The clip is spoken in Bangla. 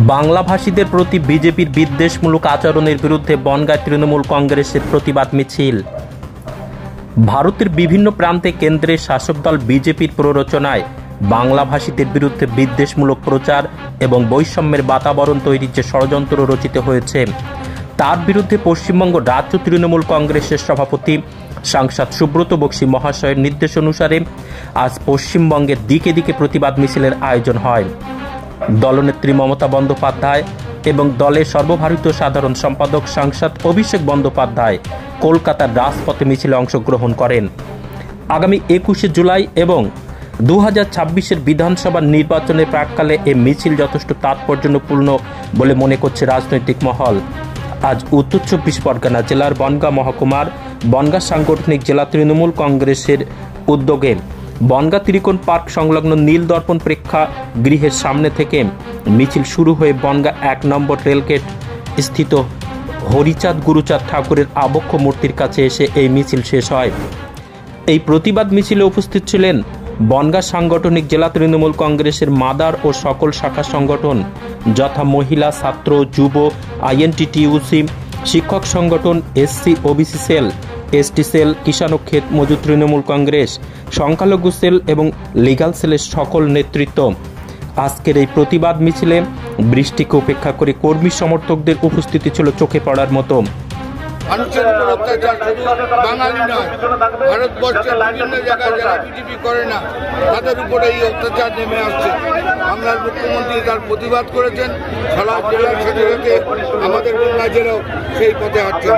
বাংলাভাষীদের প্রতি বিজেপির বিদ্বেষমূলক আচরণের বিরুদ্ধে বনগাঁয় তৃণমূল কংগ্রেসের প্রতিবাদ মিছিল। ভারতের বিভিন্ন প্রান্তে কেন্দ্রের শাসক দল বিজেপির প্ররোচনায় বাংলাভাষীদের বিরুদ্ধে বিদ্বেষমূলক প্রচার এবং বৈষম্যের বাতাবরণ তৈরির যে ষড়যন্ত্র রচিত হয়েছে, তার বিরুদ্ধে পশ্চিমবঙ্গ রাজ্য তৃণমূল কংগ্রেসের সভাপতি সাংসদ সুব্রত বক্সী মহাশয়ের নির্দেশ অনুসারে আজ পশ্চিমবঙ্গের দিকে দিকে প্রতিবাদ মিছিলের আয়োজন হয়। দলনেত্রী মমতা বন্দ্যোপাধ্যায় এবং দলের সর্বভারতীয় সাধারণ সম্পাদক সাংসদ অভিষেক বন্দ্যোপাধ্যায় কলকাতার রাজপথে মিছিলে অংশগ্রহণ করেন। আগামী 21শে জুলাই এবং 2026-এর বিধানসভা নির্বাচনের প্রাক্কালে এই মিছিল যথেষ্ট তাৎপর্যপূর্ণ বলে মনে করছে রাজনৈতিক মহল। আজ উত্তর 24 পরগনা জেলার বনগাঁ মহকুমার বনগাঁ সাংগঠনিক জেলা তৃণমূল কংগ্রেসের উদ্যোগে বনগাঁ ত্রিকোণ পার্ক সংলগ্ন নীল দর্পণ প্রেক্ষাগৃহের সামনে থেকে মিছিল শুরু হয়ে বনগাঁ 1 নম্বর রেলগেট স্থিত হরিচাঁদ গুরুচাঁদ ঠাকুরের আবক্ষ মূর্তির কাছে এসে এই মিছিল শেষ হয়। এই প্রতিবাদ মিছিলে উপস্থিত ছিলেন বনগাঁ সাংগঠনিক জেলা তৃণমূল কংগ্রেসের মাদার ও সকল শাখা সংগঠন যথা মহিলা, ছাত্র, যুব, INTTUC, শিক্ষক সংগঠন, SC OBC cell, ST cell, কিষাণ ও ক্ষেত মজুর তৃণমূল কংগ্রেস, সংখ্যালঘু সেল এবং লিগাল সেলের সকল নেতৃত্ব। আজকের এই প্রতিবাদ মিছিলে বৃষ্টিকে উপেক্ষা করে কর্মী সমর্থকদের উপস্থিতি ছিল চোখে পড়ার মতো। মানুষের উপর অত্যাচার শুধু বাঙালি নয়, ভারতবর্ষের বিভিন্ন জায়গায় যারা বিজেপি করে না তাদের উপরে এই অত্যাচার নেমে আসছে। বাংলার মুখ্যমন্ত্রী তার প্রতিবাদ করেছেন, সারা জেলার সাথে সাথে আমাদের বনগাঁ জেলাও সেই পথে হাঁটছেন।